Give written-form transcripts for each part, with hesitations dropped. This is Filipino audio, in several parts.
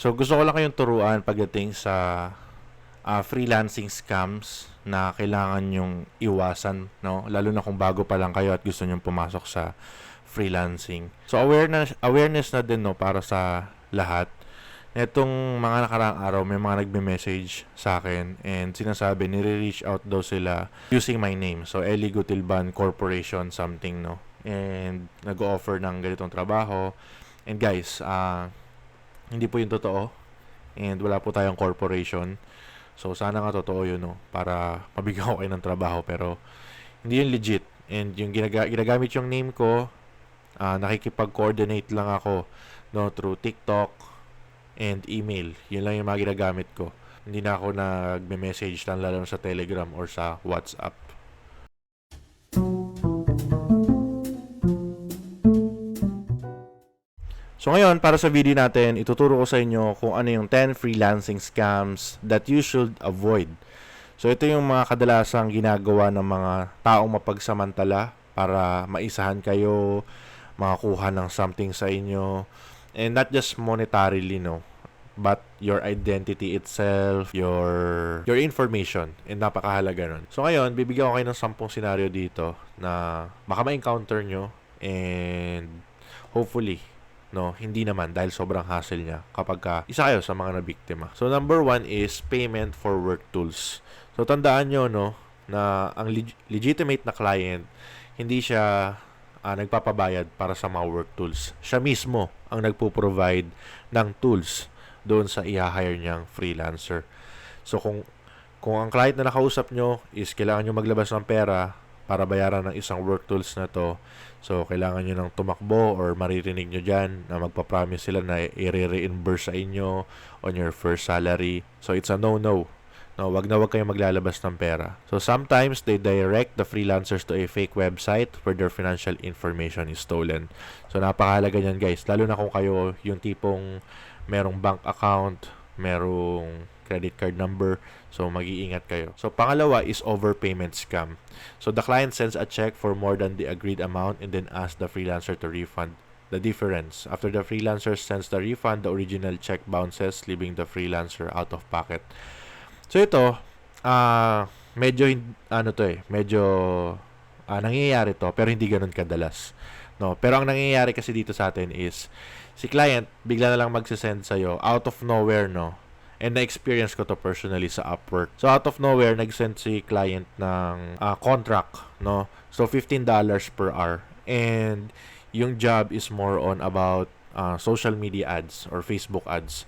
So gusto ko lang kayong turuan pagdating sa freelancing scams na kailangan yung iwasan, no? Lalo na kung bago pa lang kayo at gusto nyong pumasok sa freelancing. So awareness na din, no, para sa lahat. Etong mga nakaraang araw, may mga nagme-message sa akin and sinasabi, nire-reach out daw sila using my name. So, Eli Gutilban Corporation something, no? And nag-offer ng ganitong trabaho. And guys, hindi po yung totoo. And wala po tayong corporation. So, sana nga totoo yun, no? Para mabigyan ko kayo ng trabaho. Pero, hindi yun legit. And yung ginagamit yung name ko, nakikipag-coordinate lang ako, no? Through TikTok and email. Yun lang yung mga ginagamit ko. Hindi na ako nagme-message lang lalo sa Telegram or sa WhatsApp. So ngayon, para sa video natin, ituturo ko sa inyo kung ano yung 10 freelancing scams that you should avoid. So ito yung mga kadalasang ginagawa ng mga taong mapagsamantala para maisahan kayo, makakuha ng something sa inyo, and not just monetarily, no, but your identity itself, your information, and napakahalaga nun. So ngayon, bibigyan ko kayo ng 10 scenario dito na baka ma-encounter nyo, and hopefully, no, hindi naman dahil sobrang hassle niya kapag isa kayo sa mga nabiktima. So number 1 is payment for work tools. So tandaan nyo, no, na ang legitimate na client, hindi siya nagpapabayad para sa mga work tools. Siya mismo ang nagpo-provide ng tools doon sa i-hire niyang freelancer. So kung ang client na nakausap nyo is kailangan nyo maglabas ng pera para bayaran ng isang work tools na to, so kailangan nyo ng tumakbo or maririnig nyo dyan na magpa-promise sila na i-reimburse sa inyo on your first salary. So it's a no-no. No, wag na wag kayong maglalabas ng pera. So sometimes they direct the freelancers to a fake website where their financial information is stolen. So napakahalaga niyan, guys, lalo na kung kayo yung tipong merong bank account, merong credit card number. So mag-iingat kayo. So pangalawa is overpayment scam. So the client sends a check for more than the agreed amount and then asks the freelancer to refund the difference. After the freelancer sends the refund, the original check bounces, leaving the freelancer out of pocket. So ito, medyo medyo nangyayari to pero hindi ganoon kadalas. No, pero ang nangyayari kasi dito sa atin is si client bigla na lang magse-send sa iyo out of nowhere, no. And na-experience ko to personally sa Upwork. So out of nowhere nag-send si client ng contract, no. So $15 per hour. And yung job is more on about social media ads or Facebook ads.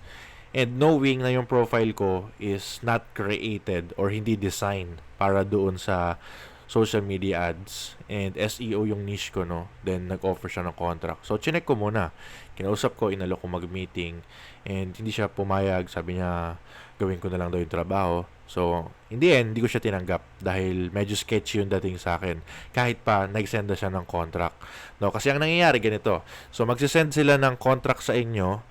And knowing na yung profile ko is not created or hindi designed para doon sa social media ads and SEO yung niche ko, no, then nag-offer siya ng contract. So chinek ko muna, kinausap ko, inalok ko mag-meeting, and hindi siya pumayag. Sabi niya gawin ko na lang daw yung trabaho. So in the end, hindi ko siya tinanggap dahil medyo sketchy yung dating sa akin kahit pa nag-send na siya ng contract, no. Kasi ang nangyayari ganito, so magsisend sila ng contract sa inyo.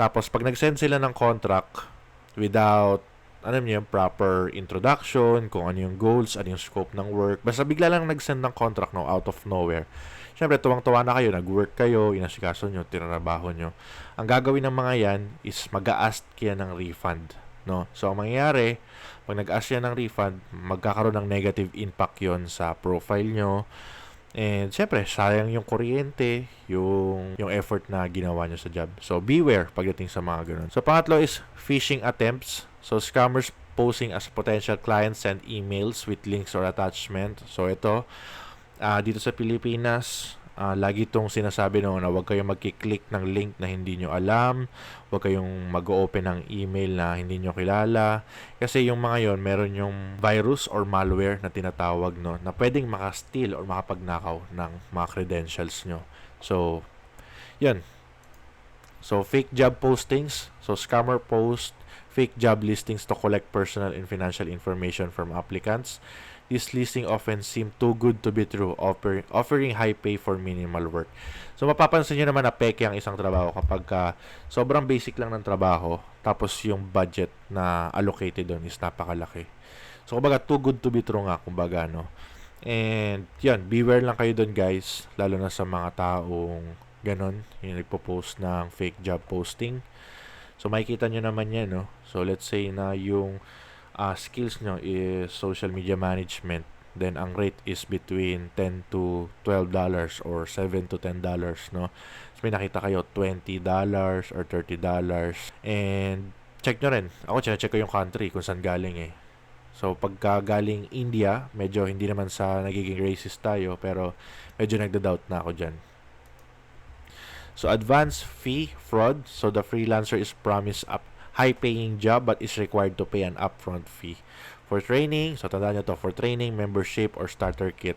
Tapos, pag nag-send sila ng contract without, yung proper introduction, kung ano yung goals, ano yung scope ng work, basta bigla lang nag-send ng contract, no, out of nowhere. Siyempre, tuwang-tuwa na kayo, nag-work kayo, inasikaso nyo, tinrabaho nyo. Ang gagawin ng mga yan is mag-a-ask yan ng refund, no? So, ang mangyayari, pag nag-ask yan ng refund, magkakaroon ng negative impact yon sa profile nyo. And syempre, sayang yung kuryente, yung effort na ginawa nyo sa job. So beware pagdating sa mga ganun. So pangatlo is phishing attempts. So scammers posing as potential clients send emails with links or attachment. So ito, dito sa Pilipinas, lagi itong sinasabi na huwag kayong magkiklik ng link na hindi nyo alam, huwag kayong mag-open ng email na hindi nyo kilala, kasi yung mga yon meron yung virus or malware na tinatawag, no, na pwedeng maka-steal or makapagnakaw ng mga credentials nyo. So yun. So fake job postings, so scammer post fake job listings to collect personal and financial information from applicants. This listing often seem too good to be true, offering high pay for minimal work. So mapapansin nyo naman na peke ang isang trabaho kapag sobrang basic lang ng trabaho, tapos yung budget na allocated doon is napakalaki. So kumbaga too good to be true nga, kumbaga, no. And yan, beware lang kayo doon, guys, lalo na sa mga taong ganon, yung nagpo-post ng fake job posting. So makikita nyo naman yan, no? So let's say na yung skills nyo is social media management, then ang rate is between $10 to $12 or $7 to $10, no? So may nakita kayo $20 or $30. And check nyo rin. Ako, check ko yung country kung saan galing eh. So pagka galing India, medyo hindi naman sa nagiging racist tayo, pero medyo nagda-doubt na ako dyan. So advance fee fraud. So the freelancer is promised a high-paying job but is required to pay an upfront fee. For training, so tandaan nyo to, for training, membership, or starter kit.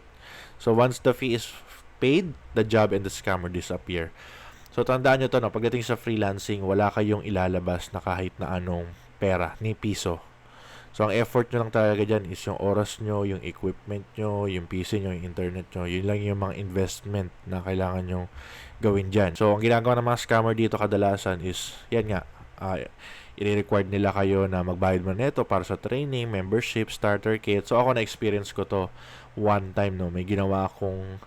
So once the fee is paid, the job and the scammer disappear. So tandaan nyo to, no, pagdating sa freelancing, wala kayong ilalabas na kahit na anong pera, ni piso. So ang effort nyo lang talaga dyan is yung oras nyo, yung equipment nyo, yung PC nyo, yung internet nyo. Yun lang yung mga investment na kailangan nyo gawin dyan. So ang ginagawa ng mga scammer dito kadalasan is, yan nga, i-required nila kayo na magbayad mo nito para sa training, membership, starter kit. So ako na-experience ko to one time, no. May ginawa akong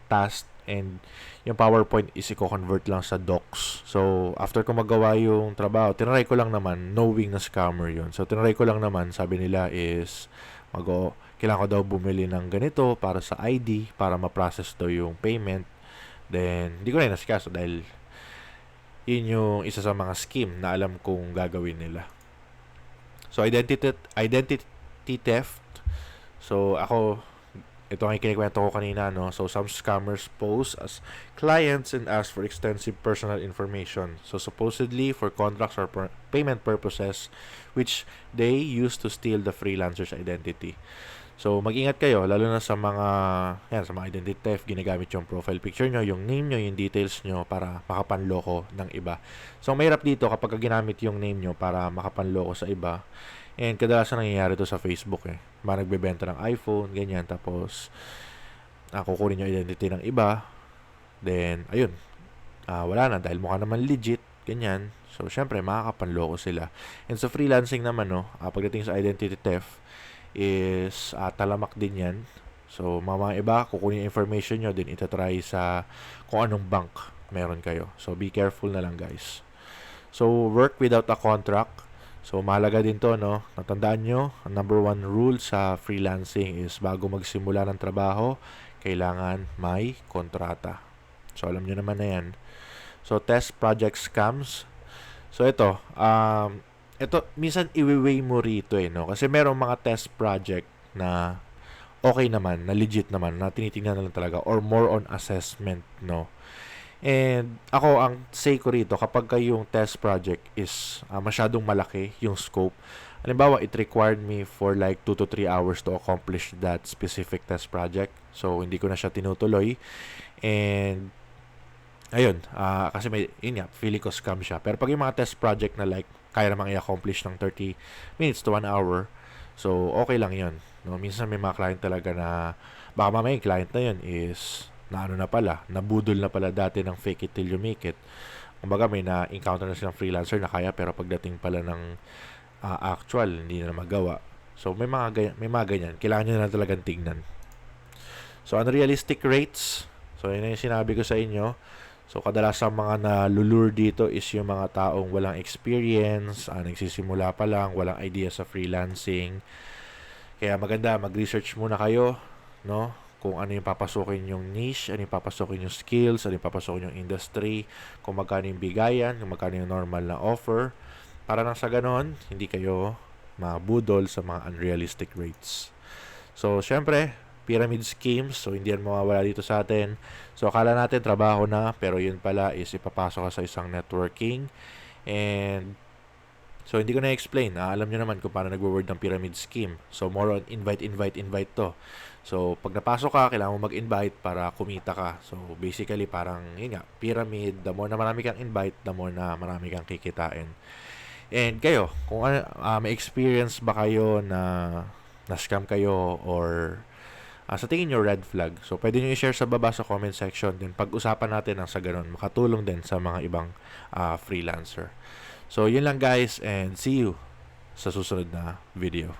task and yung PowerPoint is i-convert lang sa docs. So, after ko magawa yung trabaho, tinry ko lang naman, knowing na scammer yun. So, tinry ko lang naman, sabi nila is, kailangan ko daw bumili ng ganito para sa ID, para ma-process daw yung payment. Then, hindi ko na nasikaso dahil yun yung isa sa mga scheme na alam kong gagawin nila. So, identity theft. So, ito ang kinikwento ko kanina, no? So, some scammers pose as clients and ask for extensive personal information. So, supposedly for contracts or payment purposes, which they use to steal the freelancer's identity. So, mag-ingat kayo, lalo na sa mga identity theft, ginagamit yung profile picture nyo, yung name nyo, yung details nyo para makapanloko ng iba. So, mahirap dito kapag ginamit yung name nyo para makapanloko sa iba. And kadalasan nangyayari to sa Facebook eh. Mga nagbebenta ng iPhone, ganyan. Tapos, kukunin yung identity ng iba. Then, ayun. Wala na dahil mukha naman legit, ganyan. So, syempre, makakapanloko sila. And sa freelancing naman, no, pagdating sa identity theft, is talamak din yan. So, mga iba, kukunin yung information nyo, then itatry sa kung anong bank meron kayo. So, be careful na lang, guys. So, work without a contract. So, mahalaga din to, no? Natandaan nyo, ang number one rule sa freelancing is bago magsimula ng trabaho, kailangan may kontrata. So, alam nyo naman na yan. So, test project scams. So, ito, minsan iwi-weigh mo rito eh, no? Kasi merong mga test project na okay naman, na legit naman, na tinitingnan na lang talaga, or more on assessment, no? And ako, ang say ko rito, kapag yung test project is masyadong malaki yung scope, halimbawa, it required me for like 2 to 3 hours to accomplish that specific test project. So, hindi ko na siya tinutuloy. And, ayun, kasi yun nga, feeling ko scam siya. Pero pag yung mga test project na like, kaya namang i-accomplish ng 30 minutes to 1 hour, so, okay lang yun. No? Minsan may mga client talaga na, baka mamaya yung client na yun is nabudol na pala dati ng fake it till you make it. Kumbaga may na-encounter na silang freelancer na kaya pero pagdating pala ng actual, hindi na magawa. So may mga ganyan. Kailangan nyo na talagang tignan. So unrealistic rates. So yun yung sinabi ko sa inyo. So kadalasan mga nalulure dito is yung mga taong walang experience, nagsisimula pa lang, walang idea sa freelancing. Kaya maganda mag-research muna kayo, no? Kung ano yung papasukin yung niche, ano yung papasukin yung skills, ano yung papasukin yung industry, kung magkano yung bigayan, kung magkano yung normal na offer, para nang sa ganon, hindi kayo mabudol sa mga unrealistic rates. So, syempre, pyramid schemes, so hindi yan mawawala dito sa atin. So, akala natin trabaho na, pero yun pala is ipapasok ka sa isang networking. And, so, hindi ko na-explain. Alam nyo naman kung paano nagwo-word ng pyramid scheme. So, more on invite to. So, pag napasok ka, kailangan mo mag-invite para kumita ka. So, basically, parang, yun nga, pyramid. The more na marami kang invite, the more na marami kang kikitain. And kayo, kung may experience ba kayo na scam kayo or sa tingin nyo red flag, so pwede nyo i-share sa baba sa comment section. Then, pag-usapan natin ang sa ganun, makatulong din sa mga ibang freelancer. So, yun lang guys, and see you sa susunod na video.